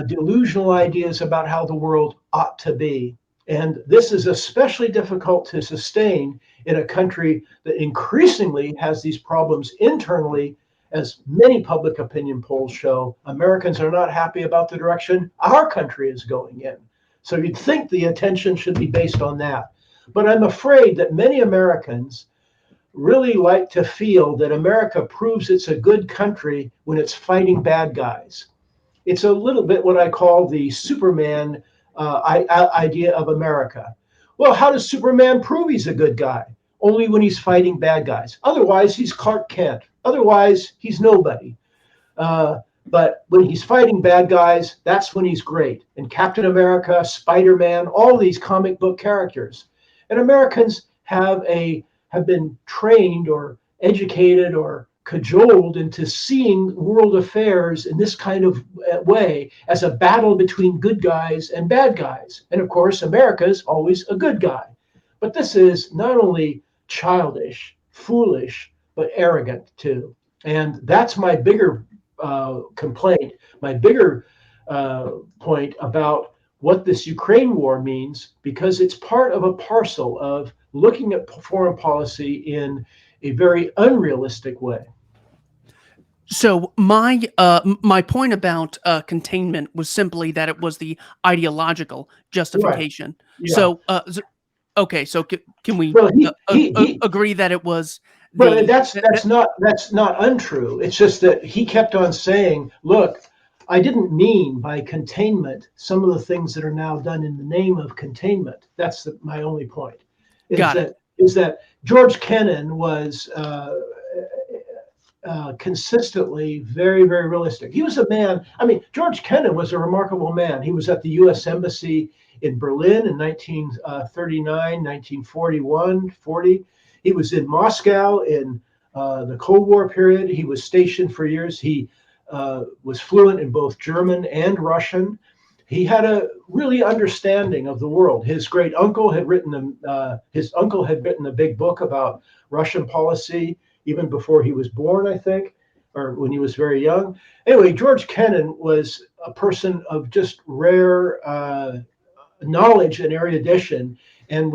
delusional ideas about how the world ought to be. And this is especially difficult to sustain in a country that increasingly has these problems internally. As many public opinion polls show, Americans are not happy about the direction our country is going in. So you'd think the attention should be based on that. But I'm afraid that many Americans really like to feel that America proves it's a good country when it's fighting bad guys. It's a little bit what I call the Superman idea of America. Well, how does Superman prove he's a good guy? Only when he's fighting bad guys. Otherwise, he's Clark Kent. Otherwise, he's nobody. But when he's fighting bad guys, that's when he's great. And Captain America, Spider-Man, all these comic book characters. And Americans have been trained or educated or cajoled into seeing world affairs in this kind of way as a battle between good guys and bad guys. And of course, America's always a good guy. But this is not only childish, foolish, but arrogant too. And that's my bigger complaint, my bigger point about what this Ukraine war means, because it's part of a parcel of looking at foreign policy in a very unrealistic way. So my point about containment was simply that it was the ideological justification. Right. Yeah. So okay, so can we agree that it was? But that's not untrue. It's just that he kept on saying, "Look, I didn't mean by containment some of the things that are now done in the name of containment." That's my only point. Is that George Kennan was consistently very, very realistic. He was a man. I mean, George Kennan was a remarkable man. He was at the U.S. Embassy in Berlin in 1939, 1941, 40. He was in Moscow in the Cold War period. He was stationed for years. He was fluent in both German and Russian. He had a really understanding of the world. His great uncle had written a big book about Russian policy even before he was born, I think, or when he was very young. Anyway, George Kennan was a person of just rare knowledge and erudition, and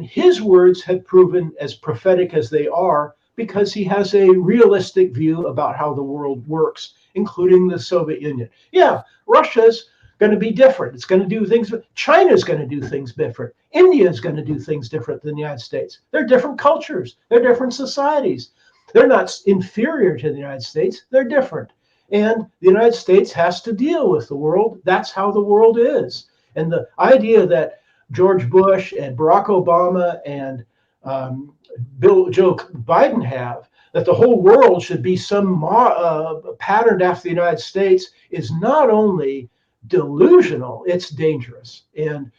his words had proven as prophetic as they are because he has a realistic view about how the world works, including the Soviet Union. Yeah, Russia's going to be different. It's going to do things. China's going to do things different. India is going to do things different than the United States. They're different cultures. They're different societies. They're not inferior to the United States. They're different. And the United States has to deal with the world. That's how the world is. And the idea that George Bush and Barack Obama and Joe Biden have, that the whole world should be some patterned after the United States, is not only delusional, it's dangerous. And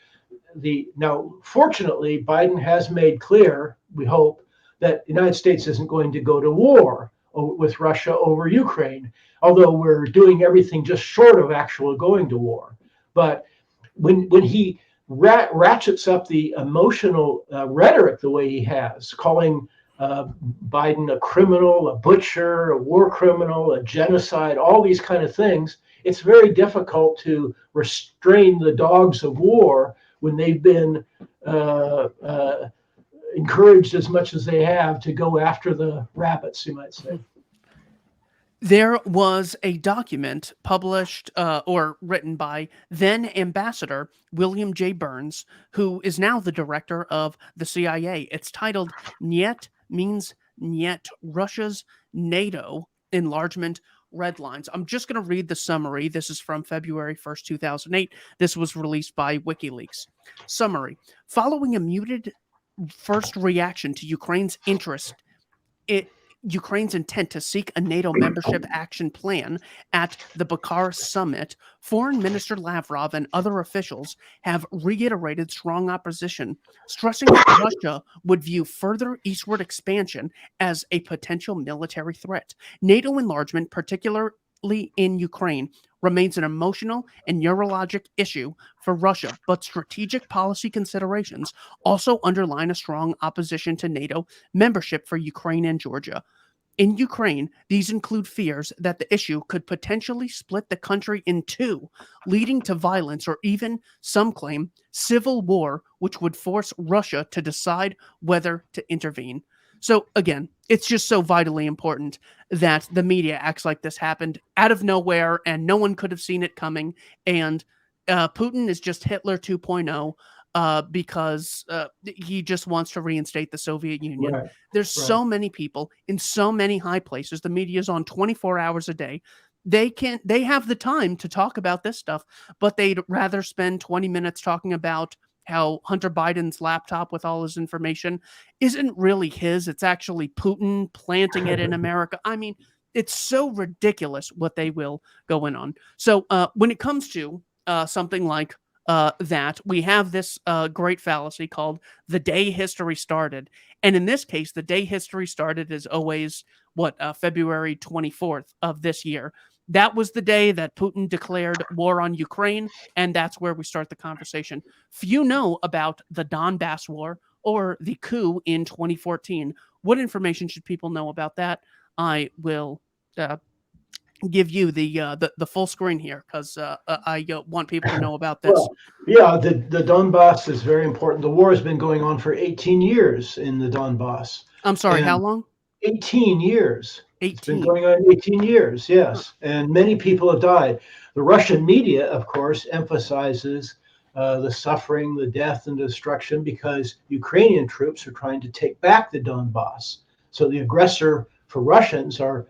now, fortunately, Biden has made clear, we hope, that the United States isn't going to go to war with Russia over Ukraine, although we're doing everything just short of actually going to war. But when he ratchets up the emotional rhetoric the way he has, calling Biden a criminal, a butcher, a war criminal, a genocide, all these kind of things, it's very difficult to restrain the dogs of war when they've been encouraged as much as they have to go after the rabbits, you might say. There was a document published or written by then Ambassador William J. Burns, who is now the director of the CIA. It's titled Niet Means Niet, Russia's NATO Enlargement Red Lines. I'm just going to read the summary. This is from February 1st, 2008. This was released by WikiLeaks. Summary. Following a muted first reaction to Ukraine's intent to seek a NATO membership action plan at the Bucharest summit, Foreign Minister Lavrov and other officials have reiterated strong opposition, stressing that Russia would view further eastward expansion as a potential military threat. NATO enlargement, particularly in Ukraine, remains an emotional and neurologic issue for Russia, but strategic policy considerations also underline a strong opposition to NATO membership for Ukraine and Georgia. In Ukraine, these include fears that the issue could potentially split the country in two, leading to violence or even, some claim, civil war, which would force Russia to decide whether to intervene. So, again, it's just so vitally important that the media acts like this happened out of nowhere and no one could have seen it coming. And Putin is just Hitler 2.0 because he just wants to reinstate the Soviet Union. Right. There's so many people in so many high places. The media is on 24 hours a day. They have the time to talk about this stuff, but they'd rather spend 20 minutes talking about how Hunter Biden's laptop with all his information isn't really his. It's actually Putin planting it in America. I mean, it's so ridiculous what they will go in on. So when it comes to something like that, we have this great fallacy called the day history started. And in this case, the day history started is always February 24th of this year. That was the day that Putin declared war on Ukraine, and that's where we start the conversation. Few know about the Donbass War or the coup in 2014. What information should people know about that? I will give you the full screen here because I want people to know about this. Well, yeah, the Donbass is very important. The war has been going on for 18 years in the Donbass. I'm sorry, And how long? 18 years. 18. It's been going on 18 years, yes. And many people have died. The Russian media, of course, emphasizes the suffering, the death, and destruction because Ukrainian troops are trying to take back the Donbass. So the aggressor for Russians are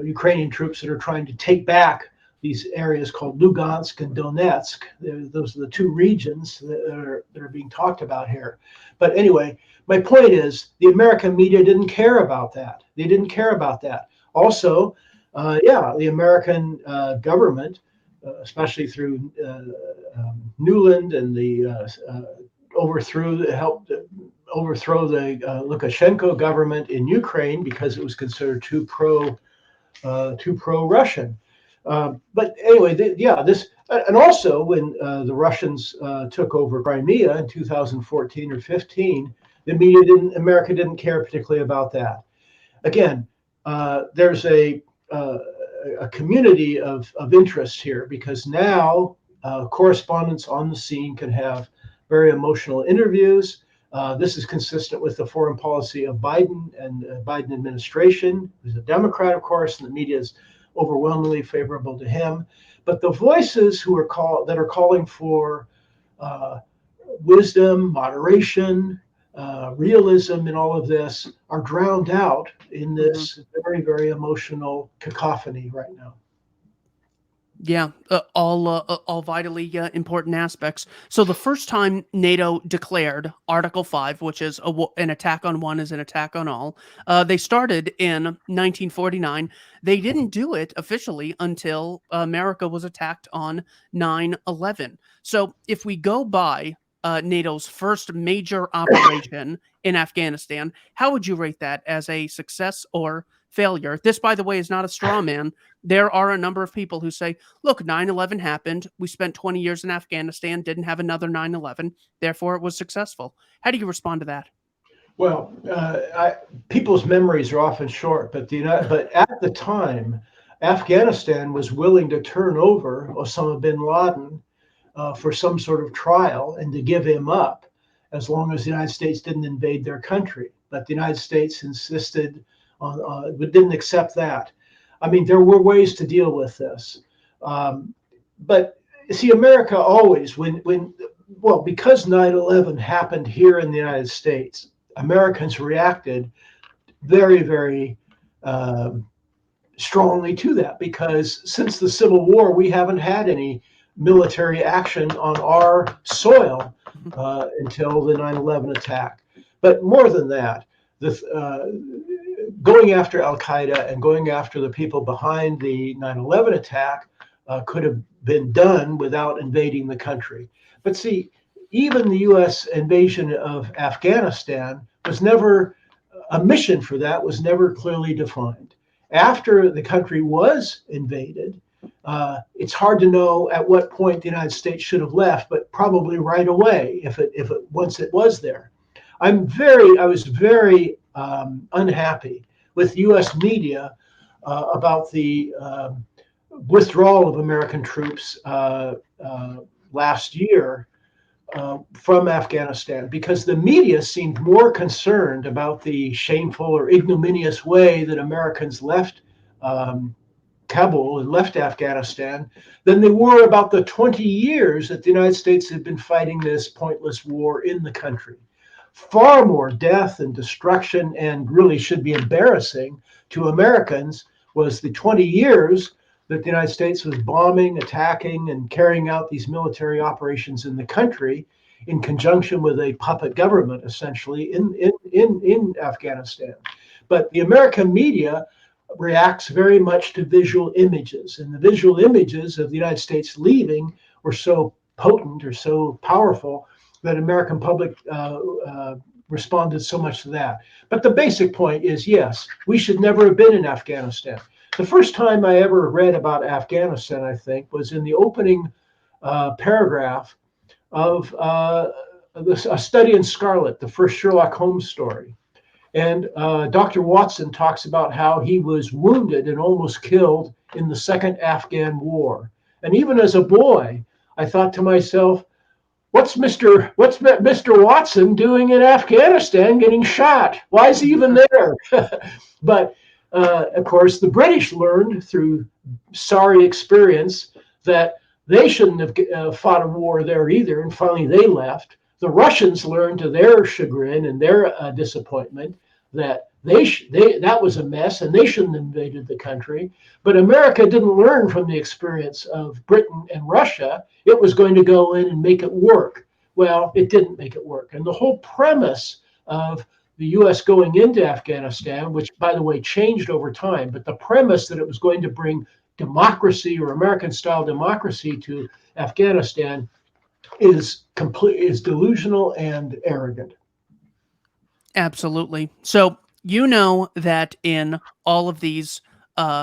Ukrainian troops that are trying to take back these areas called Lugansk and Donetsk. Those are the two regions that are being talked about here. But anyway, my point is the American media didn't care about that. They didn't care about that. Also, the American government, especially through Nuland and the helped overthrow the Lukashenko government in Ukraine because it was considered too pro-Russian. But anyway, this, and also when the Russians took over Crimea in 2014 or 15, America didn't care particularly about that. Again, there's a community of interest here because now correspondents on the scene can have very emotional interviews. This is consistent with the foreign policy of Biden and Biden administration, who's a Democrat, of course, and the media is overwhelmingly favorable to him. But the voices that are calling for wisdom, moderation, realism in all of this are drowned out in this very, very emotional cacophony right now. Yeah, all vitally important aspects. So the first time NATO declared Article 5, which is an attack on one is an attack on all, they started in 1949. They didn't do it officially until America was attacked on 9/11. So if we go by NATO's first major operation in Afghanistan, how would you rate that as a success or failure? This, by the way, is not a straw man. There are a number of people who say, look, 9/11 happened. We spent 20 years in Afghanistan, didn't have another 9/11. Therefore, it was successful. How do you respond to that? Well, people's memories are often short, but at the time, Afghanistan was willing to turn over Osama bin Laden for some sort of trial and to give him up as long as the United States didn't invade their country. But the United States insisted didn't accept that. I mean, there were ways to deal with this. But see, America always, because 9/11 happened here in the United States, Americans reacted very, very strongly to that, because since the Civil War, we haven't had any military action on our soil until the 9/11 attack. But more than that, going after Al-Qaeda and going after the people behind the 9/11 attack could have been done without invading the country. But see, even the U.S. invasion of Afghanistan was never, a mission for that was never clearly defined. After the country was invaded, it's hard to know at what point the United States should have left, but probably right away once it was there. I was very unhappy with U.S. media about the withdrawal of American troops last year from Afghanistan, because the media seemed more concerned about the shameful or ignominious way that Americans left Kabul and left Afghanistan than they were about the 20 years that the United States had been fighting this pointless war in the country. Far more death and destruction, and really should be embarrassing to Americans, was the 20 years that the United States was bombing, attacking, and carrying out these military operations in the country in conjunction with a puppet government, essentially, in Afghanistan. But the American media reacts very much to visual images, and the visual images of the United States leaving were so potent or so powerful that American public responded so much to that. But the basic point is, yes, we should never have been in Afghanistan. The first time I ever read about Afghanistan, I think, was in the opening paragraph of A Study in Scarlet, the first Sherlock Holmes story. And Dr. Watson talks about how he was wounded and almost killed in the Second Afghan War. And even as a boy, I thought to myself, what's Mr. Watson doing in Afghanistan getting shot? Why is he even there? But of course, the British learned through sorry experience that they shouldn't have fought a war there either, and finally they left. The Russians learned to their chagrin and their disappointment that that was a mess and they shouldn't have invaded the country. But America didn't learn from the experience of Britain and Russia. It was going to go in and make it work. Well, it didn't make it work. And the whole premise of the U.S. going into Afghanistan, which, by the way, changed over time, but the premise that it was going to bring democracy or American-style democracy to Afghanistan is delusional and arrogant. Absolutely. So you know that in all of these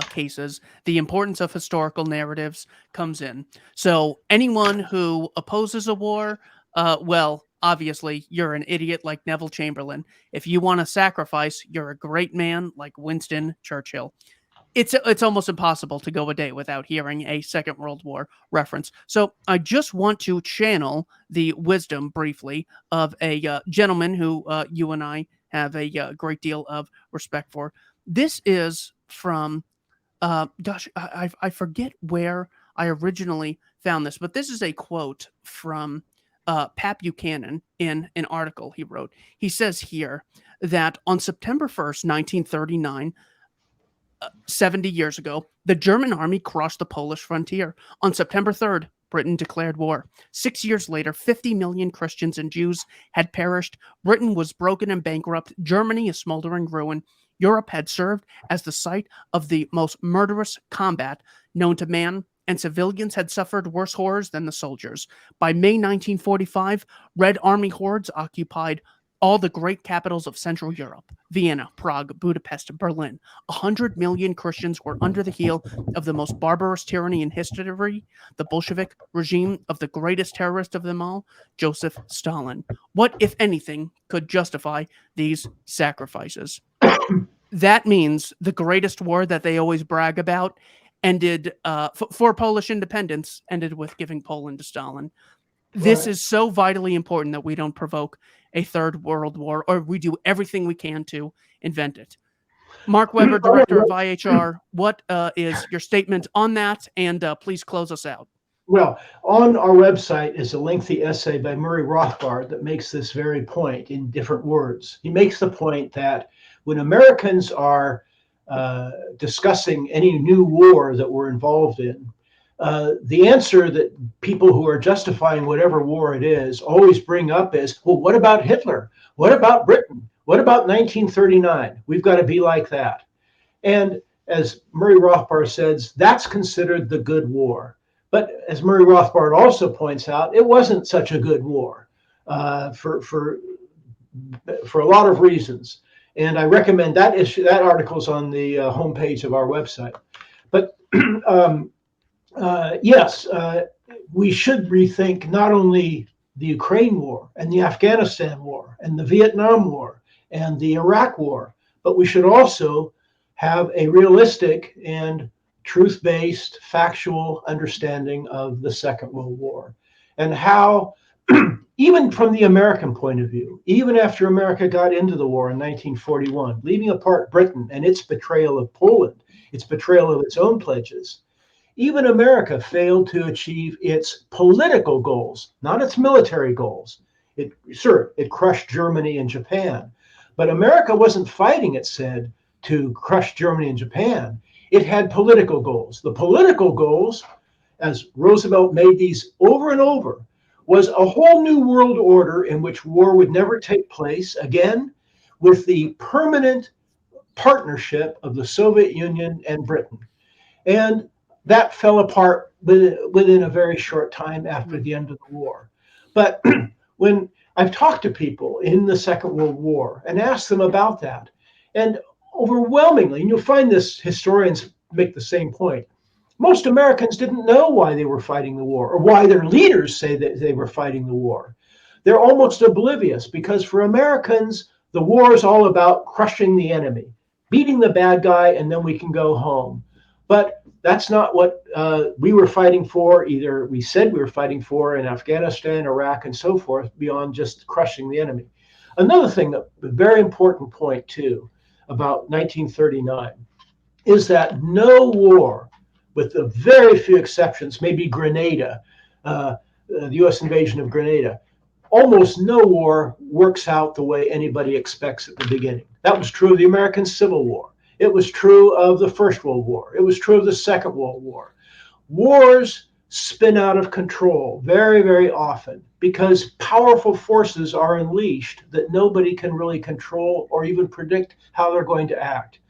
cases, the importance of historical narratives comes in. So anyone who opposes a war, well, obviously you're an idiot like Neville Chamberlain. If you want to sacrifice, you're a great man like Winston Churchill. It's almost impossible to go a day without hearing a Second World War reference. So I just want to channel the wisdom briefly of a gentleman who you and I have a great deal of respect for. This is from, I forget where I originally found this, but this is a quote from Pat Buchanan in an article he wrote. He says here that on September 1st, 1939, 70 years ago, the German army crossed the Polish frontier. On September 3rd, Britain declared war. 6 years later, 50 million Christians and Jews had perished. Britain was broken and bankrupt. Germany a smoldering ruin. Europe had served as the site of the most murderous combat known to man, and civilians had suffered worse horrors than the soldiers. By May 1945, Red Army hordes occupied all the great capitals of Central Europe: Vienna, Prague, Budapest, Berlin. 100 million Christians were under the heel of the most barbarous tyranny in history, the Bolshevik regime of the greatest terrorist of them all, Joseph Stalin. What, if anything, could justify these sacrifices? That means the greatest war that they always brag about ended, for Polish independence, ended with giving Poland to Stalin. This is so vitally important that we don't provoke a third world war, or we do everything we can to invent it. Mark Weber, Director of IHR, what is your statement on that? And please close us out. Well, on our website is a lengthy essay by Murray Rothbard that makes this very point in different words. He makes the point that when Americans are discussing any new war that we're involved in, the answer that people who are justifying whatever war it is always bring up is, well, what about Hitler? What about Britain? What about 1939? We've got to be like that. And as Murray Rothbard says, that's considered the good war. But as Murray Rothbard also points out, it wasn't such a good war for a lot of reasons. And I recommend that issue. That article's on the homepage of our website. But yes, we should rethink not only the Ukraine war and the Afghanistan war and the Vietnam war and the Iraq war, but we should also have a realistic and truth-based, factual understanding of the Second World War and how, even from the American point of view, even after America got into the war in 1941, leaving apart Britain and its betrayal of Poland, its betrayal of its own pledges, even America failed to achieve its political goals, not its military goals. It crushed Germany and Japan, but America wasn't fighting, it said, to crush Germany and Japan. It had political goals. The political goals, as Roosevelt made these over and over, was a whole new world order in which war would never take place again, with the permanent partnership of the Soviet Union and Britain. And that fell apart within a very short time after the end of the war. But when I've talked to people in the Second World War and asked them about that, and overwhelmingly, and you'll find this, historians make the same point, most Americans didn't know why they were fighting the war or why their leaders say that they were fighting the war. They're almost oblivious because for Americans, the war is all about crushing the enemy, beating the bad guy, and then we can go home. But that's not what we were fighting for. Either we said we were fighting for in Afghanistan, Iraq, and so forth, beyond just crushing the enemy. Another thing, a very important point too, about 1939, is that no war, with the very few exceptions, maybe Grenada, the U.S. invasion of Grenada, almost no war works out the way anybody expects at the beginning. That was true of the American Civil War. It was true of the First World War. It was true of the Second World War. Wars spin out of control very, very often because powerful forces are unleashed that nobody can really control or even predict how they're going to act.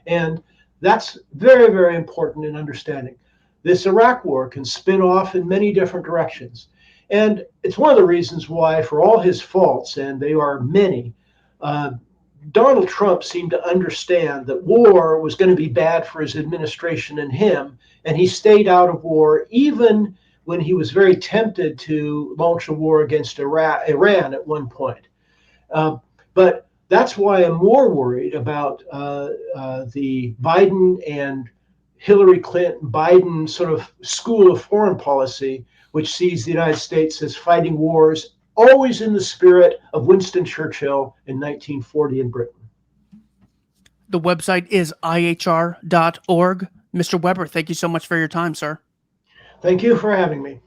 And that's very, very important in understanding. This Iraq war can spin off in many different directions. And it's one of the reasons why, for all his faults, and they are many, Donald Trump seemed to understand that war was going to be bad for his administration and him, and he stayed out of war even when he was very tempted to launch a war against Iran at one point. But that's why I'm more worried about the Biden and Hillary Clinton, Biden sort of school of foreign policy, which sees the United States as fighting wars always in the spirit of Winston Churchill in 1940 in Britain. The website is ihr.org. Mr. Weber, thank you so much for your time, sir. Thank you for having me.